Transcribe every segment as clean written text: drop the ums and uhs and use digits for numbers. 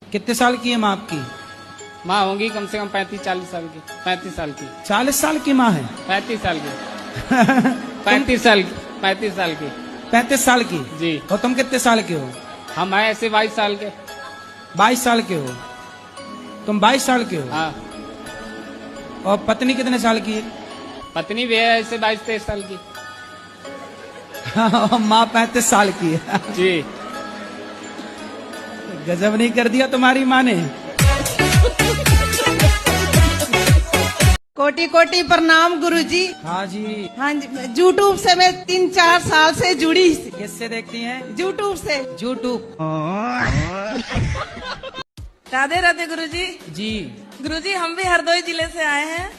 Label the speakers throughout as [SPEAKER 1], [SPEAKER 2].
[SPEAKER 1] कितने साल की है माँ आपकी?
[SPEAKER 2] माँ होंगी कम से कम 35-40 साल की। 35 साल की।
[SPEAKER 1] 40 साल की माँ है?
[SPEAKER 2] 35 साल की। 35 साल की। 35 साल की।
[SPEAKER 1] 35 साल की
[SPEAKER 2] जी।
[SPEAKER 1] और तुम कितने साल के हो?
[SPEAKER 2] हम हैं ऐसे 22 साल के।
[SPEAKER 1] 22 साल के हो? तुम 22 साल के हो?
[SPEAKER 2] हाँ।
[SPEAKER 1] और पत्नी कितने साल की है?
[SPEAKER 2] पत्नी भी है ऐसे 22-23 साल की।
[SPEAKER 1] और माँ 35 साल की है।
[SPEAKER 2] जी।
[SPEAKER 1] गजब नहीं कर दिया तुम्हारी माँ ने।
[SPEAKER 3] कोटि कोटि प्रणाम गुरुजी।
[SPEAKER 1] हाँ जी।
[SPEAKER 3] हाँ जी, यूट्यूब से मैं 3-4 साल से जुड़ी।
[SPEAKER 1] किससे देखती हैं?
[SPEAKER 3] यूट्यूब से।
[SPEAKER 1] यूट्यूब।
[SPEAKER 3] राधे राधे गुरुजी।
[SPEAKER 1] जी।
[SPEAKER 3] गुरुजी हम भी हरदोई जिले से आए हैं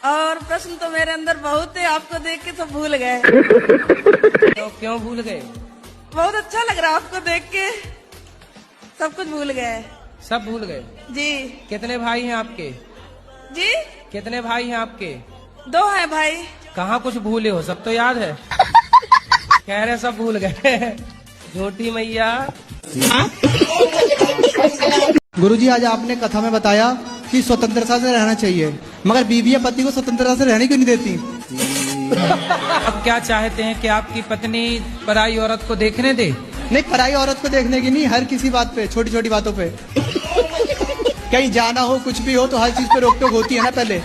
[SPEAKER 3] और प्रश्न तो मेरे अंदर बहुत है, आपको देख के सब भूल गए।
[SPEAKER 1] तो क्यों भूल गए?
[SPEAKER 3] बहुत अच्छा लग रहा है आपको देख के, सब कुछ भूल गए।
[SPEAKER 1] सब भूल गए?
[SPEAKER 3] जी।
[SPEAKER 1] कितने भाई हैं आपके?
[SPEAKER 3] जी।
[SPEAKER 1] कितने भाई हैं आपके?
[SPEAKER 3] 2 हैं भाई।
[SPEAKER 1] कहाँ कुछ भूले हो? सब तो याद है। कह रहे सब भूल गए। झूठी मैया।
[SPEAKER 4] गुरुजी आज आपने कथा में बताया कि स्वतंत्रता से रहना चाहिए, मगर बीवी या पति को स्वतंत्रता से रहने क्यों नहीं देती?
[SPEAKER 1] अब क्या चाहते हैं कि आपकी पत्नी पराई औरत को देखने दे?
[SPEAKER 4] नहीं, पराई औरत को देखने की नहीं, हर किसी बात पे, छोटी छोटी बातों पे। कहीं जाना हो, कुछ भी हो तो हर चीज पे रोक टोक होती है ना पहले।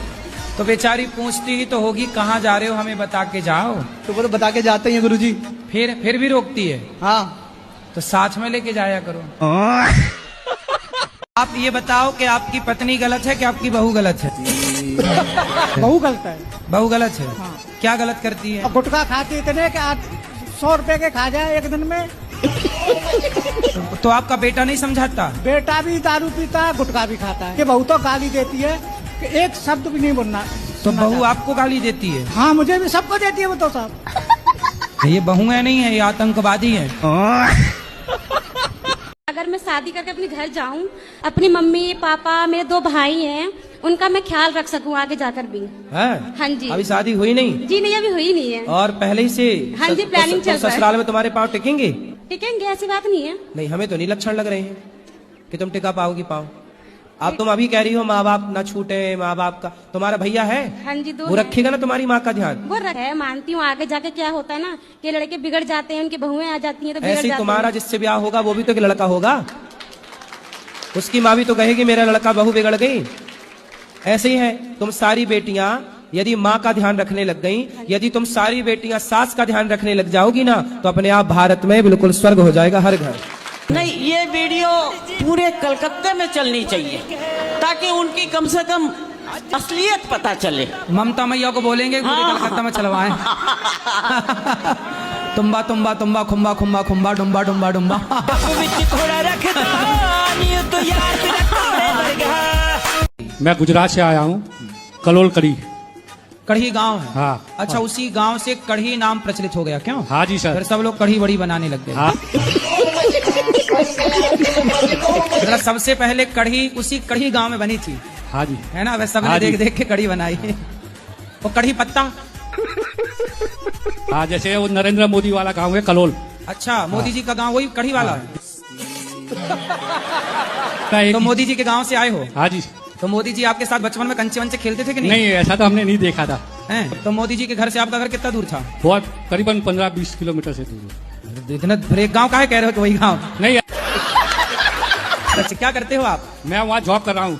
[SPEAKER 1] तो बेचारी पूछती ही तो होगी कहाँ जा रहे हो, हमें बता के जाओ।
[SPEAKER 4] तो वो तो बता के जाते ही हैं गुरुजी।
[SPEAKER 1] फिर भी रोकती है?
[SPEAKER 4] हाँ।
[SPEAKER 1] तो साथ में लेके जाया करो। आप ये बताओ कि आपकी पत्नी गलत है कि आपकी बहू गलत है?
[SPEAKER 5] बहू गलत है।
[SPEAKER 1] बहू गलत है?
[SPEAKER 5] हाँ।
[SPEAKER 1] क्या गलत करती है?
[SPEAKER 5] अब गुटखा खाती इतने कि आज 100 रुपए के खा जाए एक दिन में।
[SPEAKER 1] तो आपका बेटा नहीं समझाता?
[SPEAKER 5] बेटा भी दारू पीता है, गुटखा भी खाता है। कि बहू तो गाली देती है कि एक शब्द भी नहीं बोलना।
[SPEAKER 1] तो बहू आपको गाली देती है?
[SPEAKER 5] हाँ, मुझे भी, सबको देती है वो तो सब।
[SPEAKER 1] ये बहुएं नहीं है, ये आतंकवादी है।
[SPEAKER 6] अगर मैं शादी करके अपने घर जाऊं, अपनी मम्मी पापा मेरे 2 भाई हैं, उनका मैं ख्याल रख सकूं आगे जाकर भी।
[SPEAKER 1] है?
[SPEAKER 6] हाँ जी।
[SPEAKER 1] अभी शादी हुई नहीं?
[SPEAKER 6] जी नहीं, अभी हुई नहीं है।
[SPEAKER 1] और पहले ही से?
[SPEAKER 6] हाँ जी, प्लानिंग चल रहा है।
[SPEAKER 1] ससुराल में तुम्हारे पाँव टिकेंगे?
[SPEAKER 6] टिकेंगे, ऐसी बात नहीं है।
[SPEAKER 1] नहीं, हमें तो नहीं लक्षण लग रहे हैं कि तुम टिका पाओगी पाँव। अब तुम अभी कह रही हो माँ बाप ना छूटे, माँ बाप का। तुम्हारा भैया है?
[SPEAKER 6] हाँ जी, 2
[SPEAKER 1] वो रखेगा ना तुम्हारी माँ का ध्यान?
[SPEAKER 6] वो है, मानती हूँ। आगे जाके क्या होता है ना कि लड़के बिगड़ जाते हैं, उनकी बहुएं आ जाती हैं तो बिगड़
[SPEAKER 1] ऐसे ही
[SPEAKER 6] जाते
[SPEAKER 1] तुम्हारा
[SPEAKER 6] हैं।
[SPEAKER 1] जिससे ब्याह होगा वो भी तो एक लड़का होगा। उसकी माँ भी तो कहेगी मेरा लड़का बहू बिगड़ गई। ऐसे ही है, तुम सारी बेटियां यदि माँ का ध्यान रखने लग गई, यदि तुम सारी बेटियां सास का ध्यान रखने लग जाओगी ना, तो अपने आप भारत में बिल्कुल स्वर्ग हो जाएगा हर घर।
[SPEAKER 7] नहीं, ये वीडियो पूरे कलकत्ते में चलनी चाहिए ताकि उनकी कम से कम असलियत पता चले।
[SPEAKER 1] ममता मैया को बोलेंगे पूरे कलकत्ता में चलवाएं। तुम्बा तुम्बा तुम्बा खुम्बा खुम्बा खुम्बा डुम्बा डुम्बा डुम्बा।
[SPEAKER 8] मैं गुजरात से आया हूँ, कलोल कड़ी।
[SPEAKER 1] कढ़ी गांव है?
[SPEAKER 8] हाँ।
[SPEAKER 1] अच्छा, उसी गांव से कढ़ी नाम प्रचलित हो गया क्यों?
[SPEAKER 8] हाँ जी सर।
[SPEAKER 1] फिर सब लोग कढ़ी बड़ी बनाने लग गए।
[SPEAKER 8] हाँ।
[SPEAKER 1] मतलब सबसे पहले कढ़ी उसी कढ़ी गांव में बनी थी?
[SPEAKER 8] हाँ जी।
[SPEAKER 1] है ना? वैसे सबने
[SPEAKER 8] हाँ
[SPEAKER 1] देख
[SPEAKER 8] जी।
[SPEAKER 1] देख के कढ़ी बनाई। वो कढ़ी पत्ता?
[SPEAKER 8] हाँ, जैसे वो नरेंद्र मोदी वाला गाँव है कलोल।
[SPEAKER 1] अच्छा, मोदी जी का गांव वही कढ़ी वाला है?
[SPEAKER 8] हाँ।
[SPEAKER 1] तो मोदी जी के गांव से आए हो?
[SPEAKER 8] हाँ जी।
[SPEAKER 1] तो मोदी जी आपके साथ बचपन में कंचे वंचे खेलते थे कि नहीं?
[SPEAKER 8] नहीं, ऐसा तो हमने नहीं देखा था।
[SPEAKER 1] हैं? तो मोदी जी के घर से आपका घर कितना दूर था?
[SPEAKER 8] बहुत करीबन 15-20 किलोमीटर से दूर।
[SPEAKER 1] इतना एक गांव का है कह रहे हो कि वही गांव?
[SPEAKER 8] नहीं,
[SPEAKER 1] अच्छा, क्या करते हो आप?
[SPEAKER 8] मैं वहाँ जॉब कर रहा हूँ,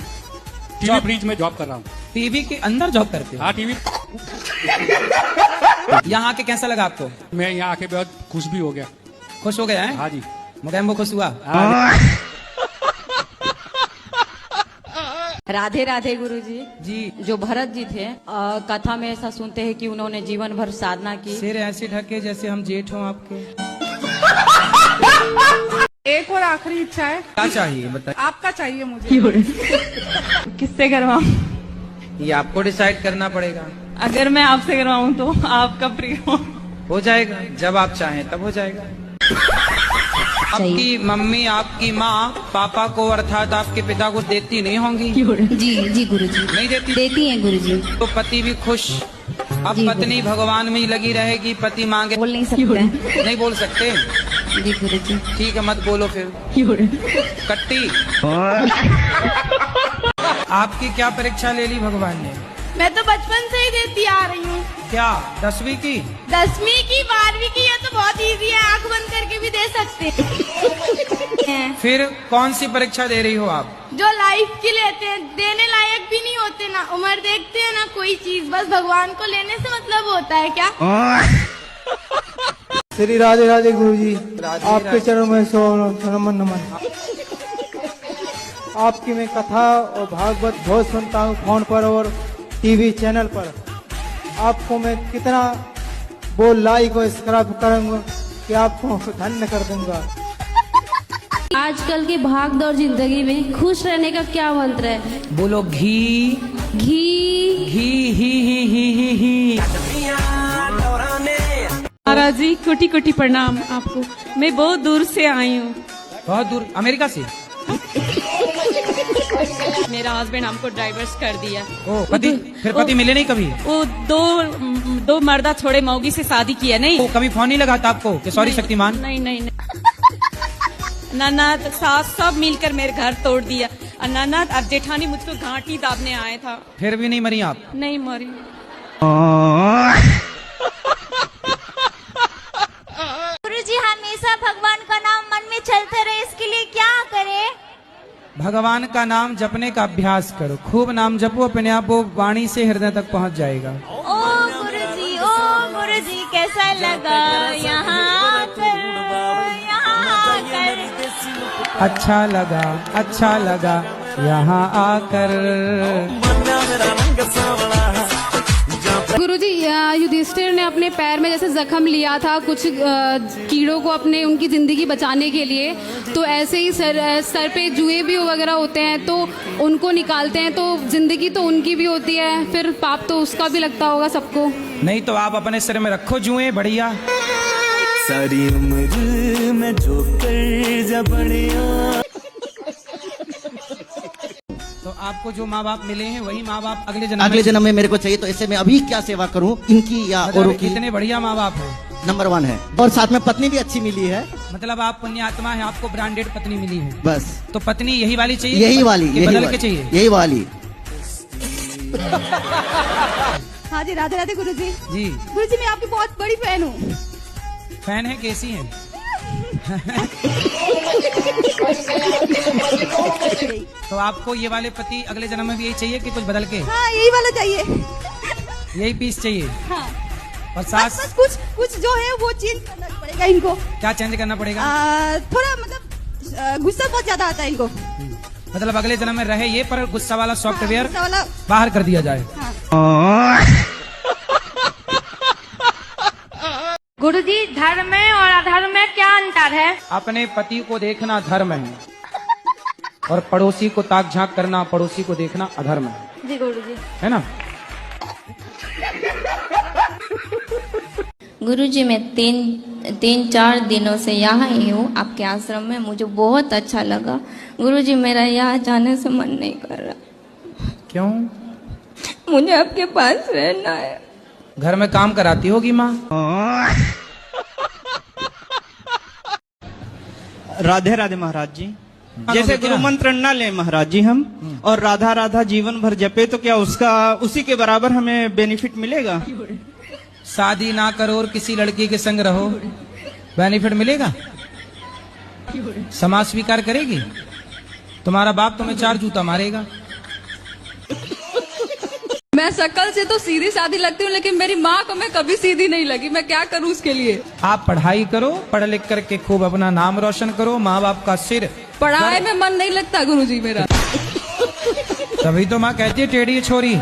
[SPEAKER 8] टीवी ब्रिज में जॉब कर रहा हूँ।
[SPEAKER 1] टीवी के अंदर जॉब करते हो?
[SPEAKER 8] हाँ, टीवी।
[SPEAKER 1] यहाँ आके कैसा लगा आपको?
[SPEAKER 8] मैं यहाँ आके बहुत खुश भी हो गया।
[SPEAKER 1] खुश हो गया है?
[SPEAKER 8] हाँ जी।
[SPEAKER 1] मुकैम्बो खुश हुआ?
[SPEAKER 9] राधे राधे गुरुजी।
[SPEAKER 1] जी।
[SPEAKER 9] जो भरत जी थे, कथा में ऐसा सुनते हैं कि उन्होंने जीवन भर साधना की।
[SPEAKER 1] सिर ऐसे ढके जैसे हम जेठ हों आपके।
[SPEAKER 3] एक और आखिरी इच्छा है।
[SPEAKER 1] क्या चाहिए बताइए?
[SPEAKER 3] आपका चाहिए मुझे। किससे करवाऊं?
[SPEAKER 1] ये आपको डिसाइड करना पड़ेगा।
[SPEAKER 3] अगर मैं आपसे करवाऊं तो आपका प्रिय
[SPEAKER 1] हो जाएगा, जब आप चाहें तब हो जाएगा। आपकी मम्मी, आपकी माँ पापा को अर्थात आपके पिता को देती नहीं होंगी?
[SPEAKER 6] जी जी गुरुजी।
[SPEAKER 1] नहीं देती?
[SPEAKER 6] देती हैं गुरुजी।
[SPEAKER 1] तो पति भी खुश। अब
[SPEAKER 6] जी,
[SPEAKER 1] पत्नी भगवान में ही लगी रहेगी, पति मांगे
[SPEAKER 6] बोल नहीं सकते हैं।
[SPEAKER 1] नहीं बोल सकते।
[SPEAKER 9] जी गुरुजी।
[SPEAKER 1] ठीक है, मत बोलो फिर। कट्टी। आपकी क्या परीक्षा ले ली भगवान ने?
[SPEAKER 3] मैं तो बचपन से ही देती आ रही हूँ।
[SPEAKER 1] क्या 10वीं की?
[SPEAKER 3] 10वीं की, 12वीं की, ये तो बहुत इजी है, आंख बंद करके भी दे सकते हैं।
[SPEAKER 1] फिर कौन सी परीक्षा दे रही हो आप?
[SPEAKER 3] जो लाइफ की लेते हैं, देने लायक भी नहीं होते ना, उम्र देखते हैं ना कोई चीज, बस भगवान को लेने से मतलब होता है क्या?
[SPEAKER 5] श्री राधे राधे गुरुजी, आपके चरणों में सो नमन नमन। आपकी मैं कथा और भागवत बहुत सुनता हूँ फोन पर और टीवी चैनल पर। आपको मैं कितना वो लाइक और सब्सक्राइब करूंगा कि आपको धन्य कर दूंगा।
[SPEAKER 6] आजकल की भाग दौड़ जिंदगी में खुश रहने का क्या मंत्र है?
[SPEAKER 1] बोलो घी
[SPEAKER 6] घी।
[SPEAKER 1] घी ही ही ही ही ही।
[SPEAKER 10] महाराज जी कोटि कोटि प्रणाम आपको। मैं बहुत दूर से आई हूँ।
[SPEAKER 1] बहुत दूर? अमेरिका से?
[SPEAKER 10] मेरा हस्बैंड हमको डाइवर्स कर दिया।
[SPEAKER 1] ओ, पति? फिर पति मिले नहीं कभी?
[SPEAKER 10] वो दो मर्दा छोड़े मौगी से शादी किया। नहीं,
[SPEAKER 1] वो कभी फोन नहीं लगाता आपको कि सॉरी शक्तिमान?
[SPEAKER 10] नहीं नहीं, नहीं। ननद सास सब मिलकर मेरे घर तोड़ दिया। और ननद और जेठानी मुझको घाटी दाबने आए था।
[SPEAKER 1] फिर भी नहीं मरी आप?
[SPEAKER 10] नहीं मरी।
[SPEAKER 3] गुरुजी, हमेशा भगवान का नाम मन में चलते रहे, इसके लिए क्या करें?
[SPEAKER 1] भगवान का नाम जपने का अभ्यास करो, खूब नाम जपो, अपने आप वो वाणी से हृदय तक पहुंच जाएगा।
[SPEAKER 3] ओ गुरुजी कैसा लगा यहाँ आकर, यहाँ आकर।
[SPEAKER 1] अच्छा लगा यहाँ आकर।
[SPEAKER 6] गुरुजी, युधिष्ठिर ने अपने पैर में जैसे जख्म लिया था कुछ कीड़ों को अपने उनकी जिंदगी बचाने के लिए, तो ऐसे ही सर पे जुए भी वगैरह होते हैं तो उनको निकालते हैं, तो जिंदगी तो उनकी भी होती है, फिर पाप तो उसका भी लगता होगा सबको।
[SPEAKER 1] नहीं तो आप अपने सिर में रखो जुए, बढ़िया।
[SPEAKER 11] सारी उम्र में जो कर जा बढ़िया।
[SPEAKER 1] तो आपको जो माँ बाप मिले हैं वही माँ बाप अगले जन्म में
[SPEAKER 11] मेरे को चाहिए, तो ऐसे में अभी क्या सेवा करूं इनकी या औरों की?
[SPEAKER 1] इतने बढ़िया माँ बाप हैं,
[SPEAKER 11] नंबर 1 है, और साथ में पत्नी भी अच्छी मिली है।
[SPEAKER 1] मतलब आप पुण्यात्मा हैं, आपको ब्रांडेड पत्नी मिली है।
[SPEAKER 11] बस
[SPEAKER 1] तो पत्नी यही वाली चाहिए?
[SPEAKER 11] यही वाली
[SPEAKER 1] बदल के चाहिए?
[SPEAKER 11] यही वाली।
[SPEAKER 3] हाँ जी, राधे राधे गुरुजी।
[SPEAKER 1] जी
[SPEAKER 3] गुरुजी, मैं आपकी बहुत बड़ी फैन हूँ।
[SPEAKER 1] फैन है? कैसी है? तो आपको ये वाले पति अगले जन्म में भी यही चाहिए कि कुछ बदल के?
[SPEAKER 3] हाँ, यही वाला चाहिए।
[SPEAKER 1] यही पीस चाहिए?
[SPEAKER 3] हाँ।
[SPEAKER 1] और सास?
[SPEAKER 3] बस कुछ जो है वो चेंज करना पड़ेगा इनको।
[SPEAKER 1] क्या चेंज करना पड़ेगा?
[SPEAKER 3] थोड़ा मतलब गुस्सा बहुत ज्यादा आता है इनको।
[SPEAKER 1] मतलब अगले जन्म में रहे ये, पर गुस्सा वाला सॉफ्टवेयर
[SPEAKER 3] गुस्सा वाला
[SPEAKER 1] बाहर कर दिया जाए।
[SPEAKER 3] गुरुजी, धर्म में और अधर्म में क्या अंतर है?
[SPEAKER 1] अपने पति को देखना धर्म है और पड़ोसी को ताक झांक करना, पड़ोसी को देखना अधर्म है।
[SPEAKER 3] जी गुरुजी।
[SPEAKER 1] है ना?
[SPEAKER 9] गुरुजी, मैं तीन चार दिनों से यहाँ ही हूँ आपके आश्रम में। मुझे बहुत अच्छा लगा। गुरुजी, मेरा यहाँ जाने से मन नहीं कर रहा।
[SPEAKER 1] क्यों?
[SPEAKER 9] मुझे आपके पास रहना है।
[SPEAKER 1] घर में काम कराती होगी माँ?
[SPEAKER 12] राधे राधे महाराज जी। जैसे गुरु मंत्र न ले महाराज जी हम, और राधा राधा जीवन भर जपे, तो क्या उसी के बराबर हमें बेनिफिट मिलेगा?
[SPEAKER 1] शादी ना करो और किसी लड़की के संग रहो, बेनिफिट मिलेगा? समाज स्वीकार करेगी? तुम्हारा बाप तुम्हें 4 जूता मारेगा।
[SPEAKER 10] मैं शक्ल से तो सीधी सादी लगती हूँ, लेकिन मेरी माँ को मैं कभी सीधी नहीं लगी। मैं क्या करूँ उसके लिए?
[SPEAKER 1] आप पढ़ाई करो, पढ़ लिख करके खूब अपना नाम रोशन करो, माँ बाप का सिर।
[SPEAKER 10] पढ़ाई में मन नहीं लगता गुरुजी मेरा।
[SPEAKER 1] तभी तो माँ कहती है टेढ़ी छोरी।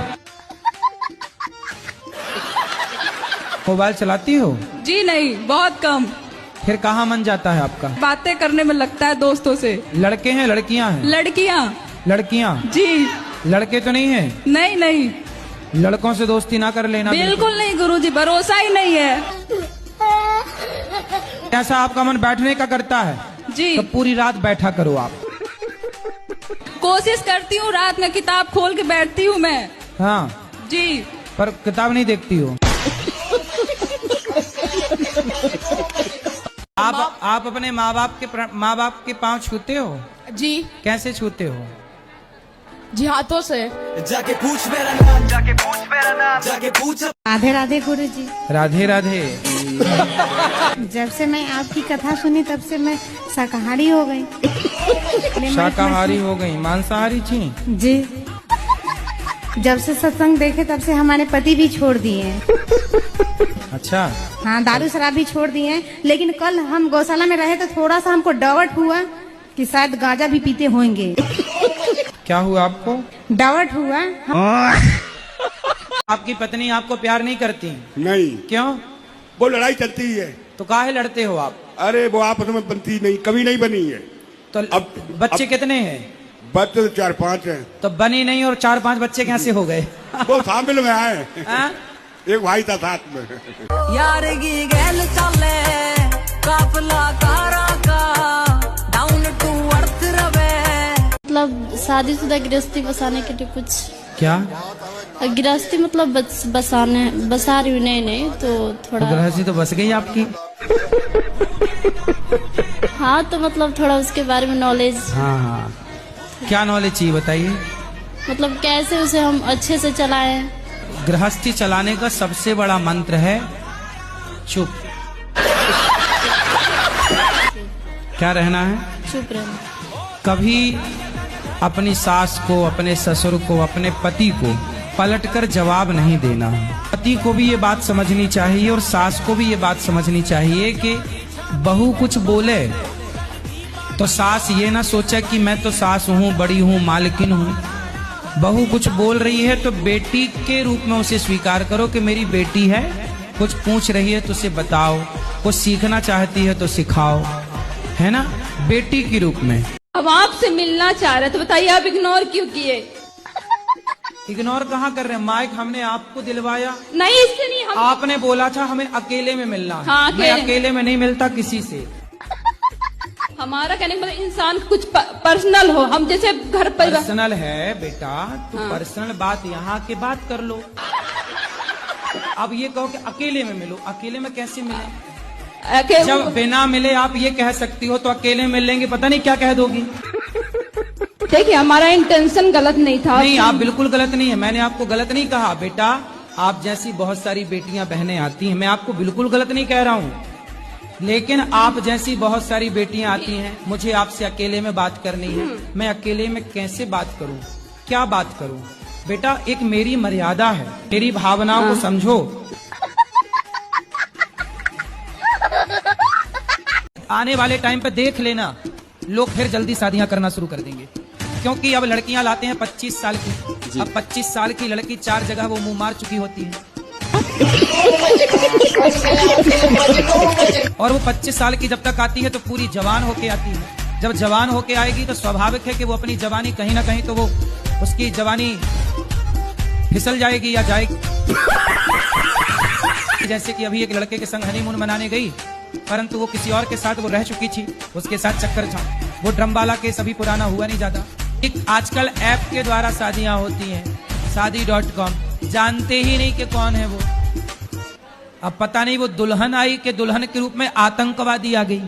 [SPEAKER 1] मोबाइल चलाती हो?
[SPEAKER 10] जी नहीं, बहुत कम।
[SPEAKER 1] फिर कहाँ मन जाता है आपका?
[SPEAKER 10] बातें करने में लगता है दोस्तों से।
[SPEAKER 1] लड़के हैं लड़कियां हैं?
[SPEAKER 10] लड़कियां।
[SPEAKER 1] लड़कियां?
[SPEAKER 10] जी।
[SPEAKER 1] लड़के तो नहीं है?
[SPEAKER 10] नहीं नहीं,
[SPEAKER 1] लड़कों से दोस्ती ना कर लेना।
[SPEAKER 10] बिल्कुल नहीं गुरुजी, भरोसा ही नहीं है।
[SPEAKER 1] ऐसा आपका मन बैठने का करता है
[SPEAKER 10] जी,
[SPEAKER 1] तो पूरी रात बैठा करो आप।
[SPEAKER 10] कोशिश करती हूँ, रात में किताब खोल के बैठती हूँ मैं।
[SPEAKER 1] हाँ
[SPEAKER 10] जी,
[SPEAKER 1] पर किताब नहीं देखती हो। आप अपने माँ बाप के पाँव छूते हो?
[SPEAKER 10] जी
[SPEAKER 1] कैसे छूते हो?
[SPEAKER 10] जी हाथों से।
[SPEAKER 13] जाके पूछ मेरा नाम, जाके पूछ मेरा नाम, जाके पूछ।
[SPEAKER 14] राधे राधे गुरु जी।
[SPEAKER 1] राधे राधे।
[SPEAKER 14] जब से मैं आपकी कथा सुनी तब से मैं शाकाहारी हो गई।
[SPEAKER 1] शाकाहारी हो गई, मांसाहारी थी?
[SPEAKER 14] जी। जब से सत्संग देखे तब से हमारे पति भी छोड़ दिए हैं।
[SPEAKER 1] अच्छा।
[SPEAKER 14] हाँ, दारू शराब भी छोड़ दिए हैं। लेकिन कल हम गौशाला में रहे तो थोड़ा सा हमको डाउट हुआ कि शायद गांजा भी पीते होंगे।
[SPEAKER 1] क्या हुआ आपको?
[SPEAKER 14] डाउट हुआ।
[SPEAKER 1] आपकी पत्नी आपको प्यार नहीं करती?
[SPEAKER 15] नहीं।
[SPEAKER 1] क्यों?
[SPEAKER 15] वो लड़ाई चलती है।
[SPEAKER 1] तो काहे लड़ते हो आप?
[SPEAKER 15] अरे वो आपस में बनती नहीं, कभी नहीं बनी है।
[SPEAKER 1] तो अब बच्चे कितने हैं?
[SPEAKER 15] बच्चे 4-5 हैं।
[SPEAKER 1] तो बनी नहीं और 4-5 बच्चे कैसे हो गए?
[SPEAKER 15] वो शामिल में आए। एक भाई था साथ में।
[SPEAKER 13] यार की गैल चले काफला कारा का डाउन टू अर्थ रवे।
[SPEAKER 9] मतलब शादीशुदा गृहस्थी बसाने के लिए कुछ
[SPEAKER 1] क्या?
[SPEAKER 9] गृहस्थी मतलब बसा रही हूँ। नहीं तो थोड़ा
[SPEAKER 1] गृहस्थी तो बस गई आपकी।
[SPEAKER 9] हाँ, तो मतलब थोड़ा उसके बारे में नॉलेज।
[SPEAKER 1] हाँ, क्या नॉलेज चाहिए बताइए?
[SPEAKER 9] मतलब कैसे उसे हम अच्छे से चलाएं।
[SPEAKER 1] गृहस्थी चलाने का सबसे बड़ा मंत्र है चुप। क्या रहना है?
[SPEAKER 9] चुप रहना।
[SPEAKER 1] कभी अपनी सास को, अपने ससुर को, अपने पति को पलटकर जवाब नहीं देना। पति को भी ये बात समझनी चाहिए और सास को भी ये बात समझनी चाहिए कि बहू कुछ बोले तो सास ये ना सोचे कि मैं तो सास हूँ, बड़ी हूँ, मालकिन हूँ। बहू कुछ बोल रही है तो बेटी के रूप में उसे स्वीकार करो कि मेरी बेटी है, कुछ पूछ रही है तो उसे बताओ, कुछ सीखना चाहती है तो सिखाओ, है ना, बेटी के रूप में।
[SPEAKER 10] हम आपसे मिलना चाह रहे तो बताइए आप इग्नोर क्यों किए?
[SPEAKER 1] इग्नोर कहाँ कर रहे हैं? माइक हमने आपको दिलवाया
[SPEAKER 10] नहीं, इससे नहीं। हम
[SPEAKER 1] आपने बोला था हमें अकेले में मिलना है।
[SPEAKER 10] हाँ,
[SPEAKER 1] मैं अकेले में नहीं मिलता किसी से।
[SPEAKER 10] हमारा कहने का मतलब इंसान कुछ पर्सनल हो, हम जैसे घर पर
[SPEAKER 1] पर्सनल है बेटा, तो पर्सनल बात यहाँ के बात कर लो। अब ये कहो कि अकेले में मिलो, अकेले में कैसे मिले? जब बिना मिले आप ये कह सकती हो तो अकेले मिल लेंगे पता नहीं क्या कह दोगी।
[SPEAKER 10] देखिए हमारा इंटेंशन गलत नहीं था।
[SPEAKER 1] नहीं, आप बिल्कुल गलत नहीं है, मैंने आपको गलत नहीं कहा बेटा। आप जैसी बहुत सारी बेटियां बहनें आती हैं, मैं आपको बिल्कुल गलत नहीं कह रहा हूँ, लेकिन आप जैसी बहुत सारी बेटियां आती हैं, मुझे आपसे अकेले में बात करनी है। मैं अकेले में कैसे बात करूं, क्या बात करूं? बेटा एक मेरी मर्यादा है, मेरी भावनाओं को समझो। आने वाले टाइम पे देख लेना, लोग फिर जल्दी शादियां करना शुरू कर देंगे, क्योंकि अब लड़कियां लाते हैं 25 साल की। अब 25 साल की लड़की 4 जगह वो मुंह मार चुकी होती है और वो 25 साल की जब तक आती है तो पूरी जवान होके आती है। जब जवान होके आएगी तो स्वाभाविक है कि वो अपनी जवानी कहीं ना कहीं तो वो उसकी जवानी फिसल जाएगी या जाएगी। जैसे कि अभी एक लड़के के संग हनीमून मनाने गई, परंतु वो किसी और के साथ वो रह चुकी थी, उसके साथ चक्कर था। वो ड्रमबाला केस अभी पुराना हुआ नहीं ज्यादा। एक आजकल ऐप के द्वारा शादियां होती हैं, शादी.com, जानते ही नहीं कि कौन है वो। अब पता नहीं वो दुल्हन आई कि दुल्हन के रूप में आतंकवादी आ गई।